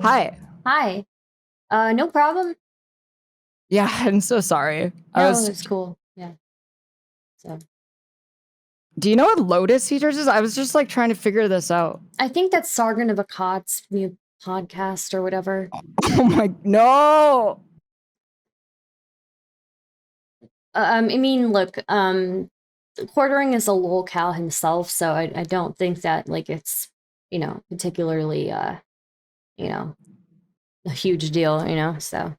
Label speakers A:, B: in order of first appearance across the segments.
A: Hi.
B: Hi. No problem.
A: Yeah, I'm so sorry.
B: No, it's cool. Yeah. So
A: Do you know what Lotus Teachers is? I was just like trying to figure this out.
B: I think that's Sargon of Akkad's new podcast or whatever.
A: Oh my, no.
B: I mean, look, Quartering is a lolcow himself, so I don't think that like it's particularly you know a huge deal, So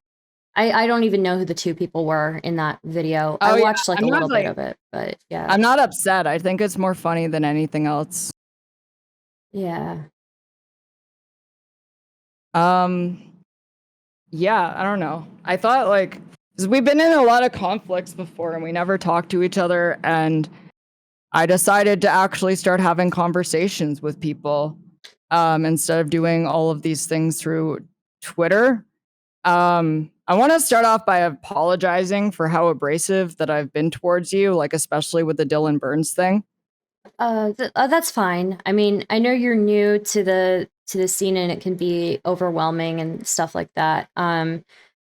B: I don't even know who the two people were in that video. I
A: Oh yeah,
B: watched like
A: I'm
B: a
A: not
B: little bit
A: like
B: of it, but yeah,
A: I'm not upset. I think it's more funny than anything else.
B: yeah.
A: Um, yeah, I don't know. I thought like because we've been in a lot of conflicts before and we never talked to each other, and I decided to actually start having conversations with people instead of doing all of these things through Twitter. I want to start off by apologizing for how abrasive that I've been towards you, like especially with the Dylan Burns thing.
B: That's fine. I mean, I know you're new to the scene, and it can be overwhelming and stuff like that.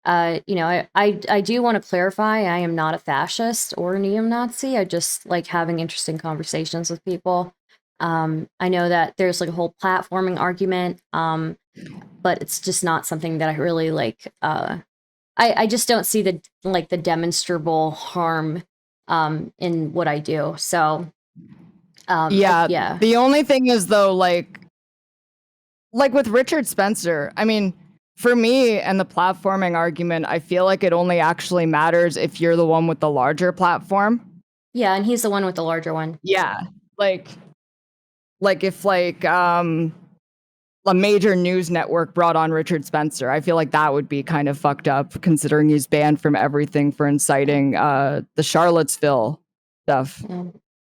B: I do want to clarify. I am not a fascist or a neo-Nazi. I just like having interesting conversations with people. I know that there's like a whole platforming argument, but it's just not something that I really like. I just don't see the demonstrable harm in what I do. So
A: Yeah,
B: yeah.
A: the only thing is though, like with Richard Spencer, I mean, for me and the platforming argument, I feel like it only actually matters if you're the one with the larger platform.
B: Yeah, and he's the one with the larger one.
A: Yeah. Like if a major news network brought on Richard Spencer, I feel like that would be kind of fucked up considering he's banned from everything for inciting the Charlottesville stuff.
B: Yeah.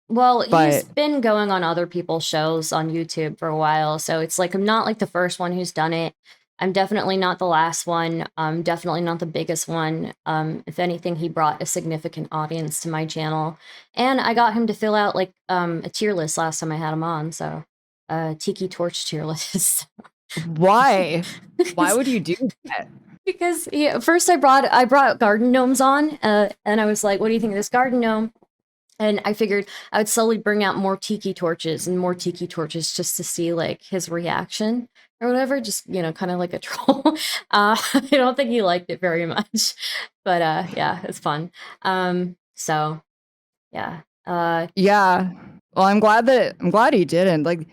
B: Well, he's
A: But
B: been going on other people's shows on YouTube for a while, so it's like I'm not like the first one who's done it. I'm definitely not the last one. I'm definitely not the biggest one. If anything, he brought a significant audience to my channel, and I got him to fill out like a tier list last time I had him on. So, Tiki Torch tier list.
A: why? Why
B: because
A: would you do that?
B: because yeah, first I brought garden gnomes on, and I was like, "What do you think of this garden gnome?" And I figured I would slowly bring out more tiki torches and more tiki torches just to see like his reaction or whatever, just kind of like a troll. I don't think he liked it very much, but yeah, it's fun. So yeah,
A: Yeah. Well, I'm glad he didn't. Like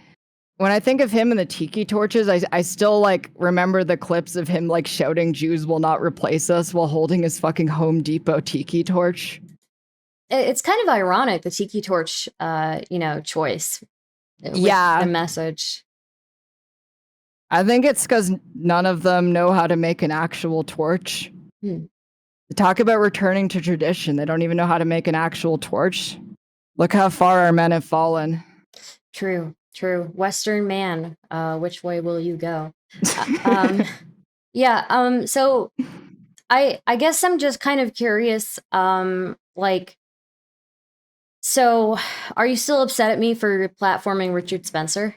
A: when I think of him and the tiki torches, I still like remember the clips of him like shouting "Jews will not replace us" while holding his fucking Home Depot tiki torch.
B: it's kind of ironic the tiki torch, choice with the
A: Yeah.
B: message.
A: I think it's because none of them know how to make an actual torch.
B: Hmm.
A: Talk about returning to tradition. They don't even know how to make an actual torch. Look how far our men have fallen.
B: True, true. Western man, which way will you go? Uh, um, yeah. So I guess I'm just kind of curious. So are you still upset at me for platforming Richard Spencer?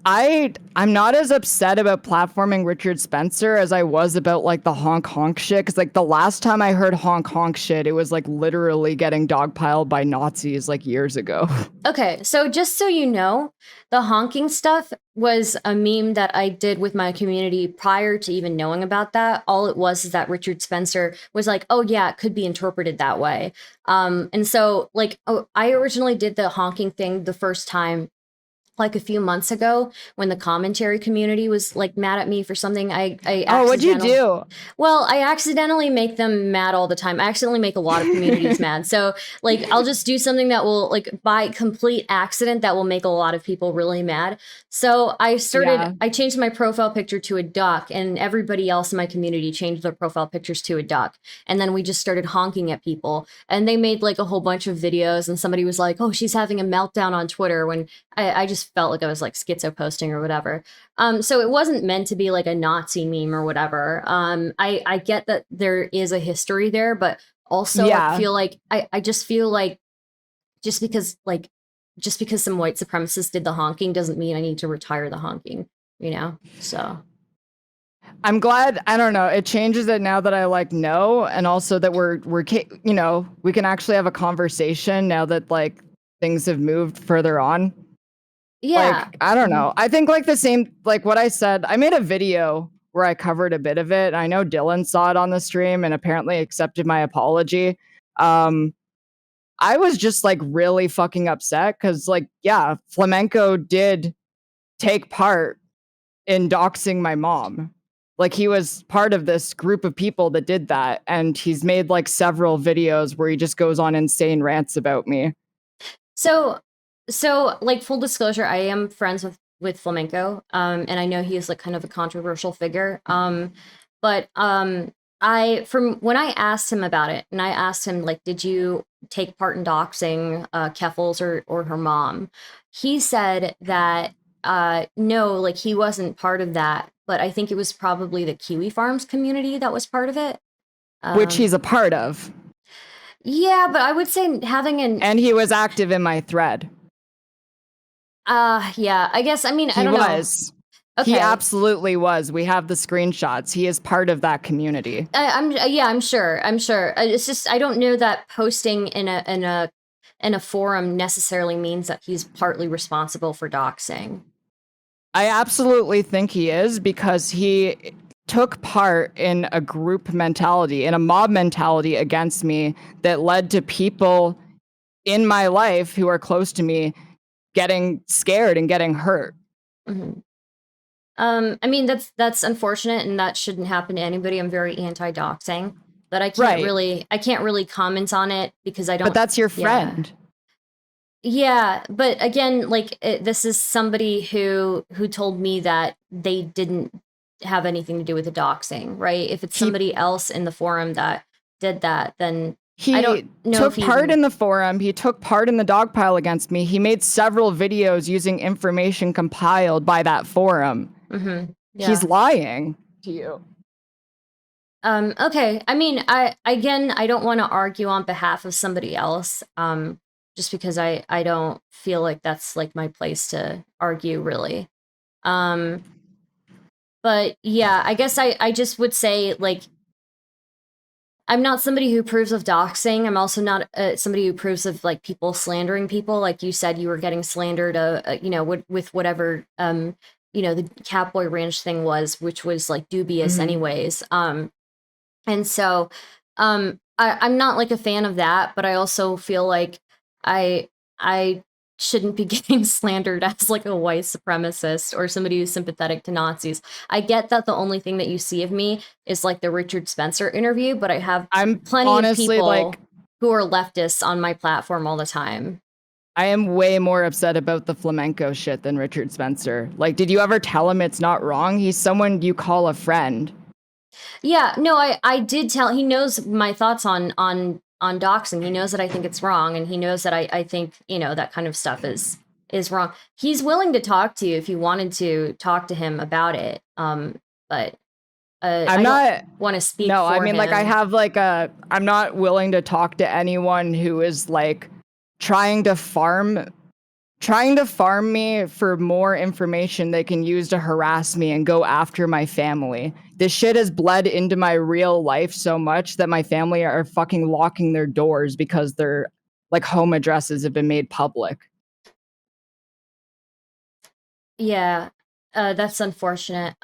A: I'm not as upset about platforming Richard Spencer as I was about like the honk honk shit. Cause like the last time I heard honk honk shit, it was like literally getting dogpiled by Nazis like years ago.
B: Okay, so just so you know, the honking stuff was a meme that I did with my community prior to even knowing about that. All it was is that Richard Spencer was like, "Oh yeah, it could be interpreted that way." And so like, I originally did the honking thing the first time like a few months ago when the commentary community was like mad at me for something I
A: Oh, what'd you
B: accidental
A: do?
B: well, I accidentally make them mad all the time. I accidentally make a lot of communities mad. So, like, I'll just do something that will, like, by complete accident, that will make a lot of people really mad. So,
A: Yeah.
B: I changed my profile picture to a duck, and everybody else in my community changed their profile pictures to a duck. And then we just started honking at people. And they made, like, a whole bunch of videos, and somebody was like, oh, she's having a meltdown on Twitter when I just felt like I was, like, schizo posting or whatever. So it wasn't meant to be like a Nazi meme or whatever. I get that there is a history there, but also I
A: Yeah.
B: feel like I just feel like just because like just because some white supremacists did the honking doesn't mean I need to retire the honking, So
A: I'm glad. I don't know. It changes it now that I like know, and also that we can actually have a conversation now that like things have moved further on.
B: Yeah.
A: Like, I don't know. I think like the same, like what I said, I made a video where I covered a bit of it. I know Dylan saw it on the stream and apparently accepted my apology. I was just like really fucking upset because, like, yeah, Flamenco did take part in doxing my mom. Like, he was part of this group of people that did that. And he's made like several videos where he just goes on insane rants about me.
B: So, like full disclosure, I am friends with Flamenco, and I know he is like kind of a controversial figure. But I from when I asked him about it, and I asked him like, did you take part in doxing Keffals or her mom? He said that no, like he wasn't part of that, but I think it was probably the Kiwi Farms community that was part of it.
A: Which he's a part of.
B: Yeah, but I would say having an
A: And he was active in my thread.
B: yeah, I guess, I mean, I
A: He
B: don't
A: was.
B: know.
A: He
B: Okay.
A: absolutely was. We have the screenshots. He is part of that community.
B: I'm sure. I'm sure. It's just I don't know that posting in a forum necessarily means that he's partly responsible for doxing.
A: I absolutely think he is, because he took part in a group mentality, in a mob mentality against me that led to people in my life who are close to me getting scared and getting hurt.
B: Mhm. I mean that's unfortunate, and that shouldn't happen to anybody. I'm very anti-doxing, but
A: Right.
B: I can't really comment on it because I don't.
A: But that's your
B: Yeah.
A: friend.
B: Yeah, but again, like this is somebody who told me that they didn't have anything to do with the doxing, right? If it's
A: He
B: somebody else in the forum that did that, then I don't
A: he
B: know if
A: took
B: he
A: part
B: even.
A: in the forum. He took part in the dog pile against me. He made several videos using information compiled by that forum. He's
B: Yeah.
A: lying to you.
B: Okay. I mean, I don't want to argue on behalf of somebody else. Just because I don't feel like that's like my place to argue really. Um, but yeah, I guess I just would say like I'm not somebody who approves of doxing. I'm also not somebody who approves of like people slandering people. Like you said, you were getting slandered, with whatever, the Catboy Ranch thing was, which was like dubious, anyways. And so, I'm not like a fan of that, but I also feel like I shouldn't be getting slandered as like a white supremacist or somebody who's sympathetic to Nazis. I get that the only thing that you see of me is like the Richard Spencer interview, but I have
A: I'm
B: plenty of
A: honestly
B: people
A: like,
B: who are leftists on my platform all the time.
A: I am way more upset about the flamenco shit than Richard Spencer. Like, did you ever tell him it's not wrong? He's someone you call a friend.
B: Yeah, no, I did tell. He knows my thoughts on doxing. He knows that I think it's wrong, and he knows that I think that kind of stuff is wrong. He's willing to talk to you if you wanted to talk to him about it. But
A: I'm
B: I don't
A: not.
B: want to speak
A: No, I
B: for
A: mean, like, I
B: him.
A: have like a. I'm not willing to talk to anyone who is like trying to farm me for more information they can use to harass me and go after my family. This shit has bled into my real life so much that my family are fucking locking their doors because their like home addresses have been made public.
B: Yeah, that's unfortunate.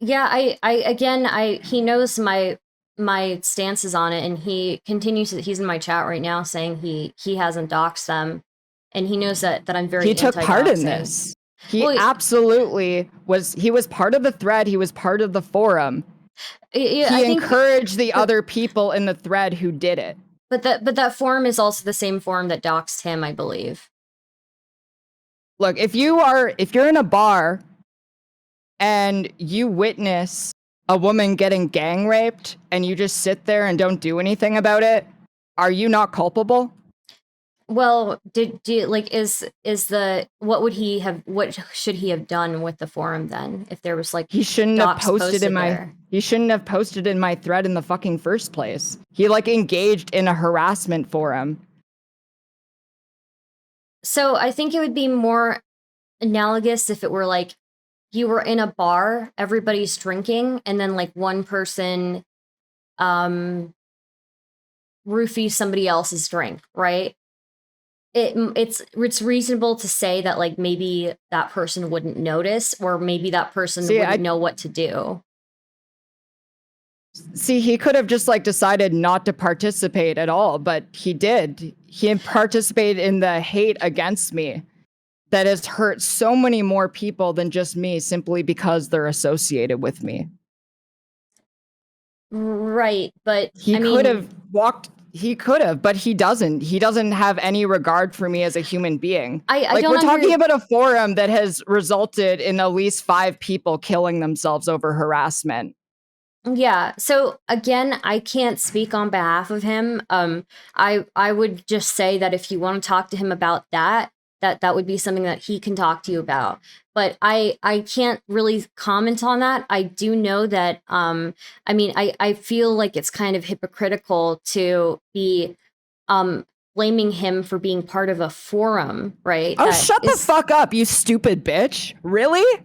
B: Yeah, I again, he knows my stances on it, and he continues. He's in my chat right now saying he hasn't doxed them, and he knows that I'm very
A: He took part in
B: anti-doxing.
A: this. He
B: Well,
A: absolutely was. He was part of the thread. He was part of the forum.
B: I
A: He
B: think,
A: encouraged the
B: but
A: other people in the thread who did it.
B: that forum is also the same forum that doxed him, I believe.
A: Look, if you're in a bar and you witness a woman getting gang raped and you just sit there and don't do anything about it, are you not culpable?
B: Well, do you like is the what should he have done with the forum then if there was like
A: He shouldn't have
B: docs
A: posted in
B: posted
A: my
B: there?
A: he shouldn't have posted in my thread in the fucking first place. He like engaged in a harassment forum.
B: So I think it would be more analogous if it were like you were in a bar, everybody's drinking, and then like one person roofies somebody else's drink, right? It's reasonable to say that like maybe that person wouldn't notice, or maybe that person wouldn't know what to do.
A: See, he could have just like decided not to participate at all, but he did. He participated in the hate against me that has hurt so many more people than just me simply because they're associated with me.
B: Right, but
A: he could have, but he doesn't. He doesn't have any regard for me as a human being. We're talking about a forum that has resulted in at least 5 people killing themselves over harassment.
B: Yeah. So again, I can't speak on behalf of him. I would just say that if you want to talk to him about that would be something that he can talk to you about. But I can't really comment on that. I do know that I feel like it's kind of hypocritical to be blaming him for being part of a forum, right?
A: Oh, shut the fuck up, you stupid bitch. Really?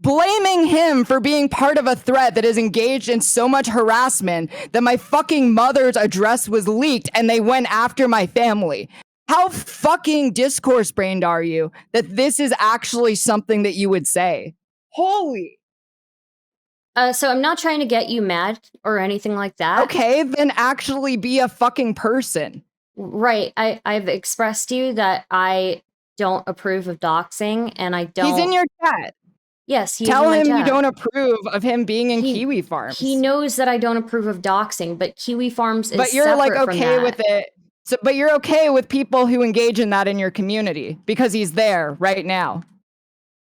A: Blaming him for being part of a thread that is engaged in so much harassment that my fucking mother's address was leaked and they went after my family. How fucking discourse brained are you that this is actually something that you would say? Holy.
B: So I'm not trying to get you mad or anything like that.
A: Okay, then actually be a fucking person.
B: Right. I've expressed to you that I don't approve of doxing, and I don't.
A: He's in your chat.
B: Yes,
A: tell him you don't approve of him being in Kiwi Farms.
B: He knows that I don't approve of doxing, but Kiwi Farms is.
A: But you're like okay with it. So, but you're okay with people who engage in that in your community because he's there right now.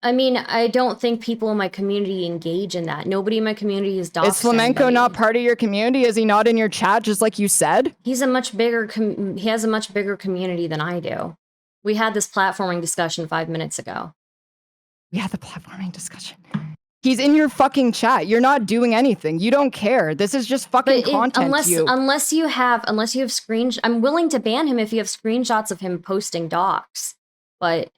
B: I mean, I don't think people in my community engage in that. Nobody in my community is doxing.
A: Is Flamenco not part of your community? Is he not in your chat just like you said?
B: He's a much bigger. He has a much bigger community than I do. We had this platforming discussion 5 minutes ago.
A: Yeah, the platforming discussion. He's in your fucking chat. You're not doing anything. You don't care. This is just fucking content.
B: Unless you have screenshots. I'm willing to ban him if you have screenshots of him posting docs. But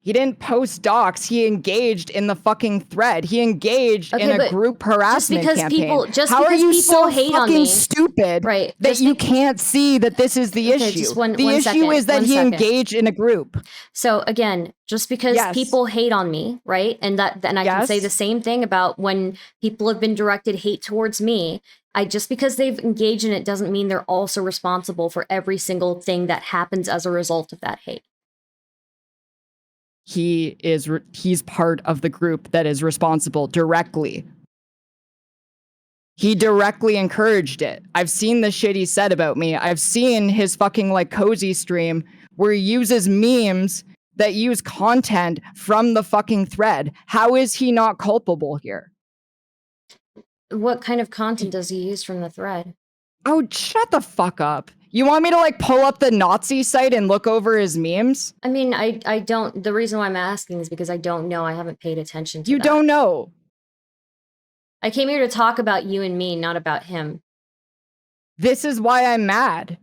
A: he didn't post docs. He engaged in the fucking thread. He engaged in a group harassment campaign. How are you so fucking stupid that you can't see that this is the issue? The issue is that he engaged in a group.
B: So again, just because people hate on me, right? And I can say the same thing about when people have been directed hate towards me. Just because they've engaged in it doesn't mean they're also responsible for every single thing that happens as a result of that hate.
A: He's part of the group that is responsible directly. He directly encouraged it. I've seen the shit he said about me. I've seen his fucking like cozy stream where he uses memes that use content from the fucking thread. How is he not culpable here?
B: What kind of content does he use from the thread?
A: Oh, shut the fuck up. You want me to like pull up the Nazi site and look over his memes?
B: I mean, I don't. The reason why I'm asking is because I don't know. I haven't paid attention to that.
A: You don't know.
B: I came here to talk about you and me, not about him.
A: This is why I'm mad.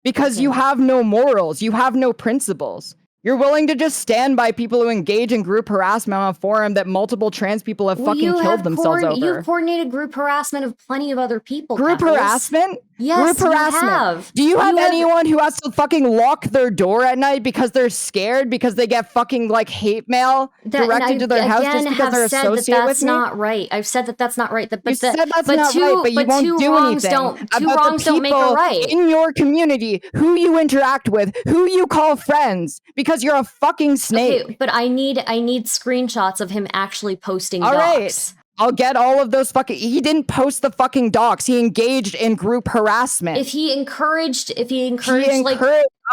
A: Because you have no morals. You have no principles. You're willing to just stand by people who engage in group harassment on a forum that multiple trans people have fucking killed themselves over.
B: You've coordinated group harassment of plenty of other people.
A: Group harassment?
B: Yes,
A: group harassment.
B: You have.
A: Do you have anyone who has to fucking lock their door at night because they're scared because they get fucking like hate mail directed to their house just because they're associated with me?
B: That's not right. I've said that that's not right.
A: You said that's not right, but you won't do anything about the people in your community who you interact with, who you call friends, because you're a fucking snake.
B: Okay, but I need screenshots of him actually posting docs.
A: All right. I'll get all of those fucking. He didn't post the fucking docs. He engaged in group harassment.
B: If he encouraged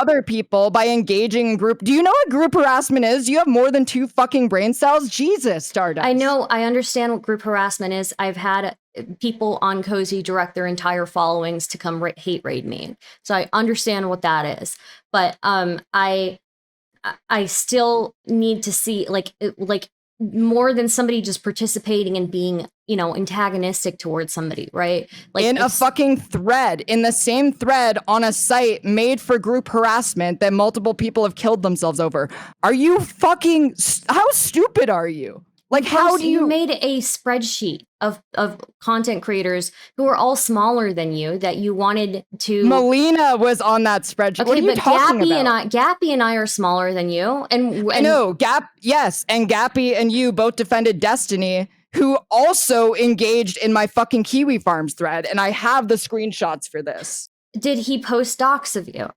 A: other people by engaging in group. Do you know what group harassment is? You have more than 2 fucking brain cells? Jesus, Stardust.
B: I know. I understand what group harassment is. I've had people on Cozy direct their entire followings to come hate raid me. So I understand what that is. But I still need to see like more than somebody just participating and being, you know, antagonistic towards somebody, right? Like
A: in a fucking thread, in the same thread on a site made for group harassment that multiple people have killed themselves over. Are you fucking, how stupid are you? Like, how do you
B: made a spreadsheet of content creators who are all smaller than you that you wanted to.
A: Melina was on that spreadsheet.
B: Okay,
A: what are you
B: but
A: talking
B: Gappy and I are smaller than you, and
A: I know yes, and Gappy and you both defended Destiny, who also engaged in my fucking Kiwi Farms thread, and I have the screenshots for this.
B: Did he post docs of you?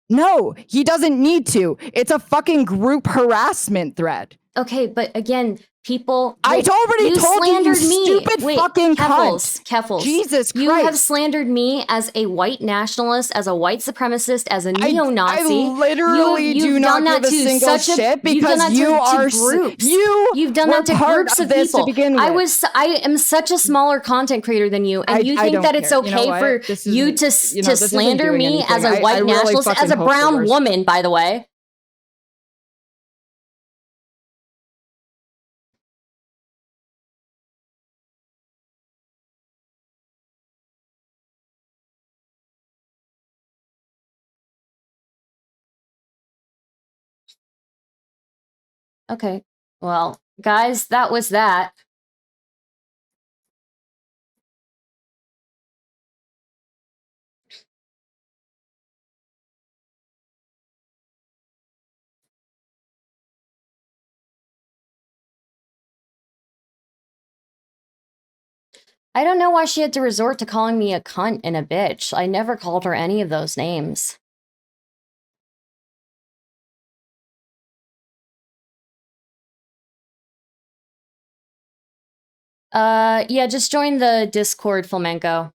A: No, he doesn't need to. It's a fucking group harassment thread.
B: Okay, but again, people.
A: I already told you, stupid fucking cunt.
B: Keffals.
A: Jesus Christ.
B: You have slandered me as a white nationalist, as a white supremacist, as a neo-Nazi.
A: I literally do not give a single shit because you are
B: groups. You've done that to groups of people. I am such a smaller content creator than you, and you think that it's okay for you to slander me as a white nationalist, as a brown woman, by the way. Okay, well, guys, that was that. I don't know why she had to resort to calling me a cunt and a bitch. I never called her any of those names. Yeah, just join the Discord, Flamenco.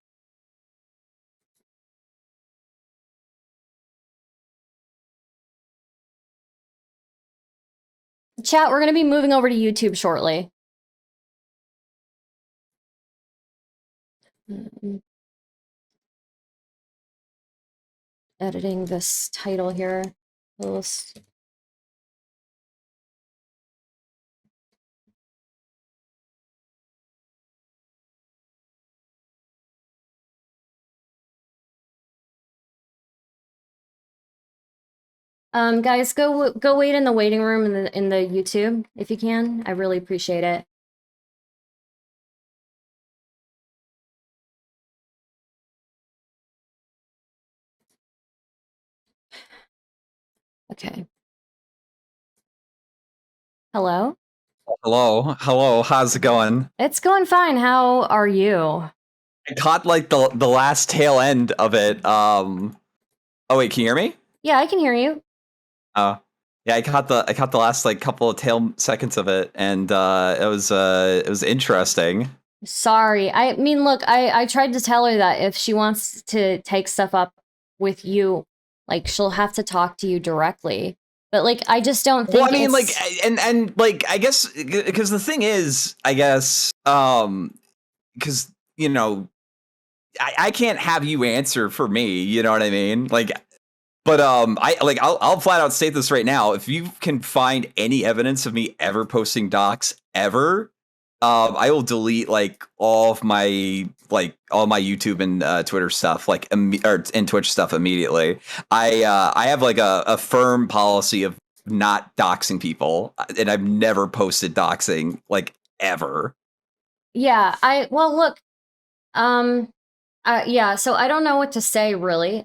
B: Chat, we're going to be moving over to YouTube shortly. Editing this title here. Guys, go wait in the waiting room in the YouTube if you can. I really appreciate it. Okay. Hello?
C: Hello, how's it going?
B: It's going fine. How are you?
C: I caught like the last tail end of it. Oh wait, can you hear me?
B: Yeah, I can hear you.
C: Oh. Yeah, I caught the last like couple of tail seconds of it, and it was interesting.
B: Sorry. I mean, look, I tried to tell her that if she wants to take stuff up with you, like she'll have to talk to you directly. But like, I just don't think.
C: Well, I mean, like, and like, I guess because the thing is, I guess, because you know, I can't have you answer for me. You know what I mean? Like, but I'll flat out state this right now. If you can find any evidence of me ever posting docs ever, I will delete like all of my YouTube and Twitter stuff, like and Twitch stuff immediately. I have like a firm policy of not doxing people, and I've never posted doxing like ever.
B: Yeah, well look, yeah, so I don't know what to say really.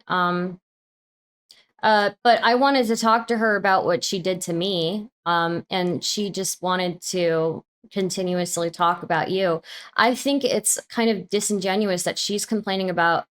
B: But I wanted to talk to her about what she did to me. And she just wanted to continuously talk about you. I think it's kind of disingenuous that she's complaining about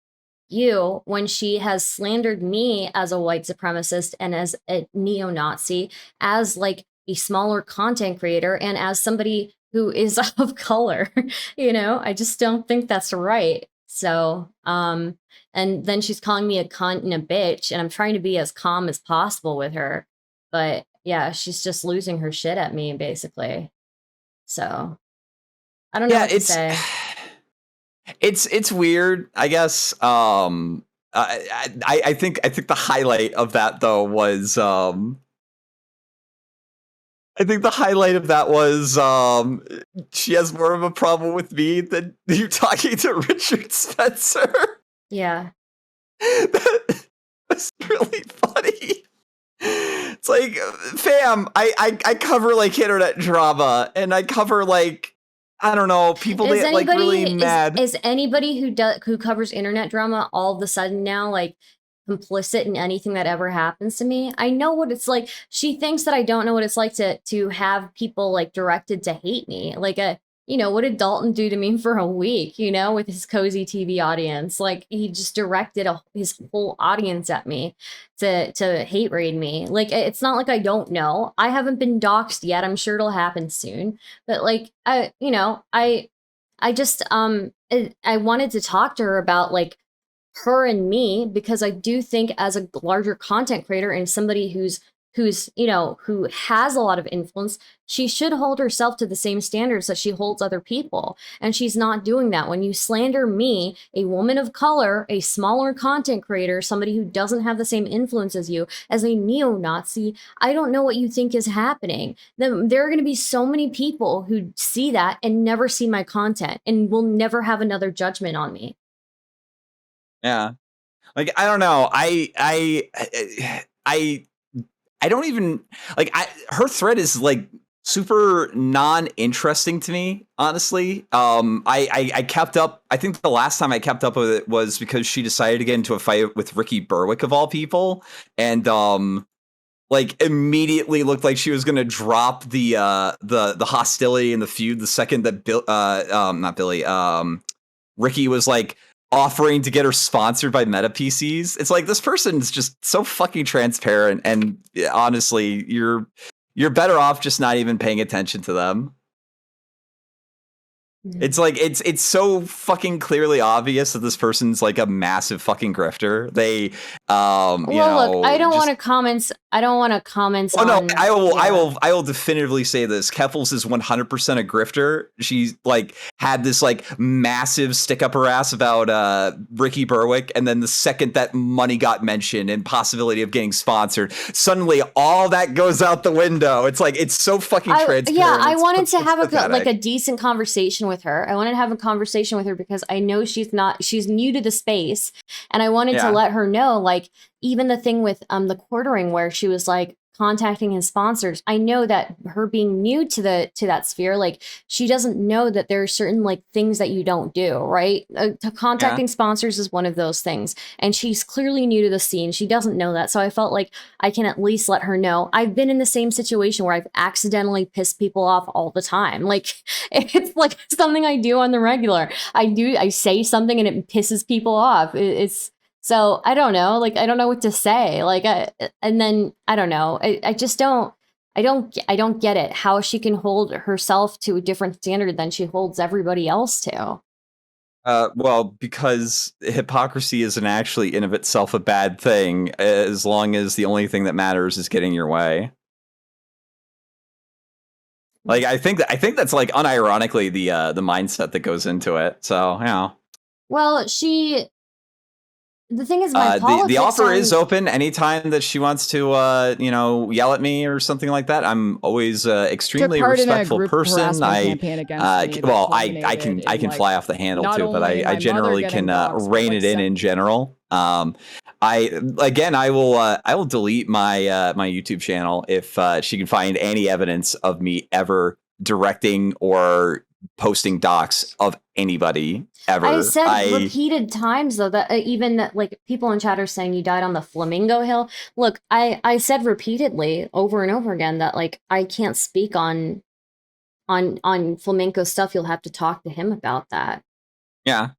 B: you when she has slandered me as a white supremacist and as a neo-Nazi, as like a smaller content creator, and as somebody who is of color. You know, I just don't think that's right. So, and then she's calling me a cunt and a bitch, and I'm trying to be as calm as possible with her. But yeah, she's just losing her shit at me, basically. So I don't know what to say.
C: It's weird, I guess. I think the highlight of that though was I think the highlight of that was she has more of a problem with me than you talking to Richard Spencer.
B: Yeah.
C: That's really funny. It's like, fam, I cover like internet drama, and I cover like, I don't know, people
B: Is
C: that like really
B: anybody
C: mad.
B: is anybody who covers internet drama all of a sudden now like complicit in anything that ever happens to me? I know what it's like. She thinks that I don't know what it's like to have people like directed to hate me. Like what did Dalton do to me for a week, with his cozy TV audience? Like he just directed his whole audience at me to hate raid me. Like it's not like I don't know. I haven't been doxxed yet. I'm sure it'll happen soon. But like I just I wanted to talk to her about like her and me, because I do think as a larger content creator and somebody who has a lot of influence, she should hold herself to the same standards that she holds other people. And she's not doing that. When you slander me, a woman of color, a smaller content creator, somebody who doesn't have the same influence as you, as a neo-Nazi, I don't know what you think is happening. There are going to be so many people who see that and never see my content and will never have another judgment on me.
C: Yeah. Like, I don't know. I don't even like her thread is like super non-interesting to me, honestly. I kept up. I think the last time I kept up with it was because she decided to get into a fight with Ricky Berwick of all people, and like immediately looked like she was gonna drop the hostility and the feud the second that not Billy, Ricky was like offering to get her sponsored by Meta PCs. It's like, this person's just so fucking transparent, and honestly, you're better off just not even paying attention to them. It's like it's so fucking clearly obvious that this person's like a massive fucking grifter. They
B: look, I don't want to comment. I don't want to comment.
C: Oh no, I will definitively say this. Keffals is 100% a grifter. She's like had this like massive stick up her ass about Ricky Berwick, and then the second that money got mentioned and possibility of getting sponsored, suddenly all that goes out the window. It's like, it's so fucking transparent.
B: I wanted to have a decent conversation with her. I wanted to have a conversation with her because I know she's new to the space, and I wanted to let her know, like, even the thing with the quartering where she was like contacting his sponsors. I know that her being new to that sphere, like, she doesn't know that there are certain like things that you don't do, right? Contacting sponsors is one of those things, and she's clearly new to the scene. She doesn't know that, so I felt like I can at least let her know. I've been in the same situation where I've accidentally pissed people off all the time. Like, it's like something I do on the regular. I say something and it pisses people off. So I don't know, like, I don't know what to say. Like, and then I don't know. I just don't. I don't get it. How she can hold herself to a different standard than she holds everybody else to.
C: Well, because hypocrisy isn't actually in of itself a bad thing, as long as the only thing that matters is getting your way. Like, I think that's like unironically the mindset that goes into it. So,
B: Well, the thing is, my politics
C: the offer is open anytime that she wants to, yell at me or something like that. I'm always extremely respectful person. I can fly off the handle too, but I generally can rein it in general. I will delete my my YouTube channel if she can find any evidence of me ever directing or posting docs of anybody ever.
B: I said repeated times though that even that, like, people in chat are saying you died on the Flamingo Hill. Look, I said repeatedly over and over again that, like, I can't speak on flamenco stuff. You'll have to talk to him about that.
C: Yeah.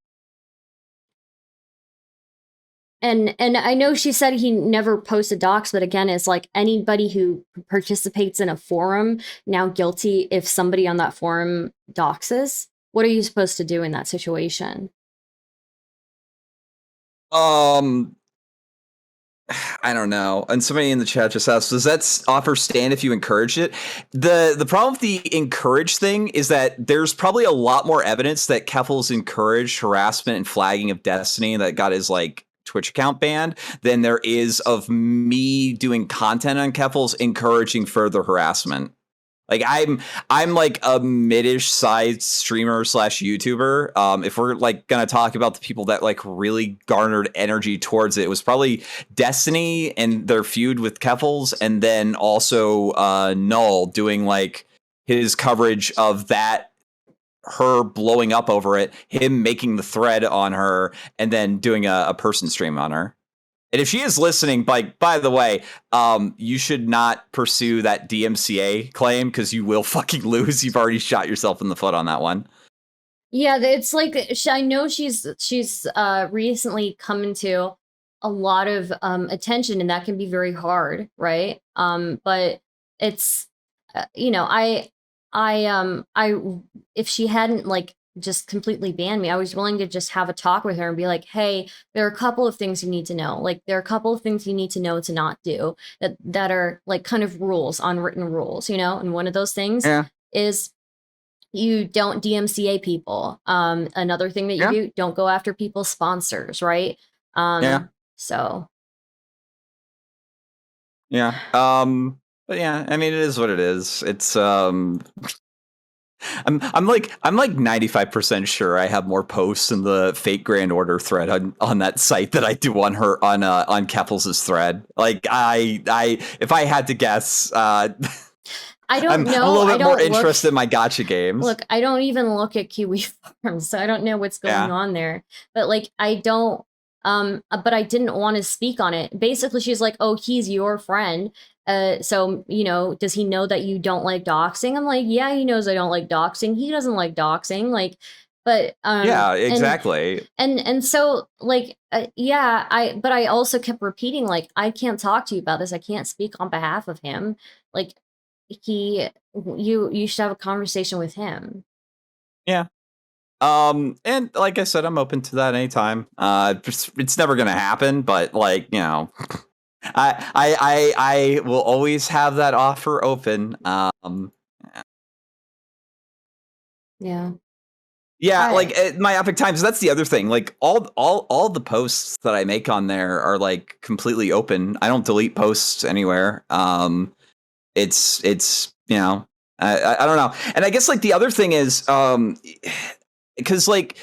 B: And I know she said he never posted docs, but again, it's like anybody who participates in a forum now guilty if somebody on that forum doxes. What are you supposed to do in that situation?
C: I don't know. And somebody in the chat just asked, does that offer stand if you encourage it? The problem with the encourage thing is that there's probably a lot more evidence that Keffals encouraged harassment and flagging of Destiny that got his like Twitch account banned than there is of me doing content on Keffals encouraging further harassment. Like I'm like a mid-ish size streamer slash YouTuber. If we're like gonna talk about the people that like really garnered energy towards it, it was probably Destiny and their feud with Keffals, and then also Null doing like his coverage of that, her blowing up over it, him making the thread on her, and then doing a person stream on her. And if she is listening, by the way, you should not pursue that DMCA claim because you will fucking lose. You've already shot yourself in the foot on that one.
B: Yeah, it's like I know she's recently come into a lot of attention, and that can be very hard, right? But it's you know, I if she hadn't like just completely banned me, I was willing to just have a talk with her and be like, hey, there are a couple of things you need to know. Like there are a couple of things you need to know to not do that are like kind of rules, unwritten rules, you know? And one of those things is you don't DMCA people. Another thing that you do, don't go after people's sponsors, right? So
C: yeah. But yeah, I mean, it is what it is. It's I'm like 95% sure I have more posts in the Fate Grand Order thread on that site that I do on her on Keffals' thread. Like I if I had to guess, I
B: don't know.
C: I'm a little bit more interested in my gacha games.
B: Look, I don't even look at Kiwi Farms, so I don't know what's going on there. But like I don't but I didn't want to speak on it. Basically, she's like, "Oh, he's your friend. So, you know, does he know that you don't like doxing?" I'm like, "Yeah, he knows I don't like doxing. He doesn't like doxing." Like, but
C: yeah, exactly.
B: And so like but I also kept repeating like, "I can't talk to you about this. I can't speak on behalf of him." Like you should have a conversation with him.
C: Yeah. And like I said, I'm open to that anytime. It's never gonna happen, but like, you know, I will always have that offer open.
B: Yeah.
C: Yeah, like my Epic Times. That's the other thing. Like all the posts that I make on there are like completely open. I don't delete posts anywhere. It's you know, I don't know. And I guess like the other thing is because like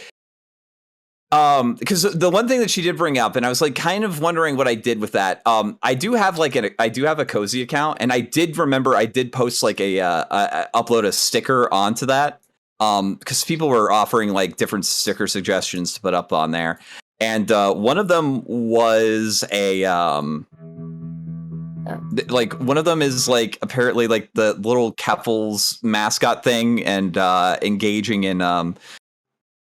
C: because the one thing that she did bring up, and I was like kind of wondering what I did with that. I do have a cozy account, and I did remember I did post like upload a sticker onto that. Because people were offering like different sticker suggestions to put up on there, and one of them was like one of them is like apparently like the little Keffals mascot thing, and engaging in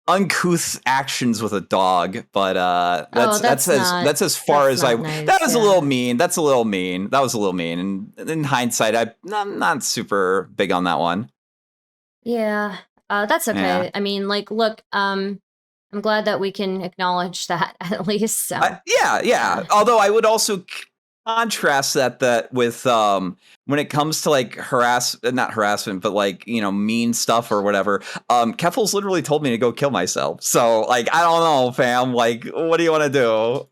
C: uncouth actions with a dog, but that's as far as that was a little mean. That's a little mean. That was a little mean. And in hindsight, I'm not super big on that one.
B: Yeah, that's okay.
C: Yeah.
B: I mean, like, look, I'm glad that we can acknowledge that at least. So.
C: Yeah. Although I would also contrast that with when it comes to like not harassment, but like, you know, mean stuff or whatever. Keffals literally told me to go kill myself. So like, I don't know, fam. Like, what do you want to do?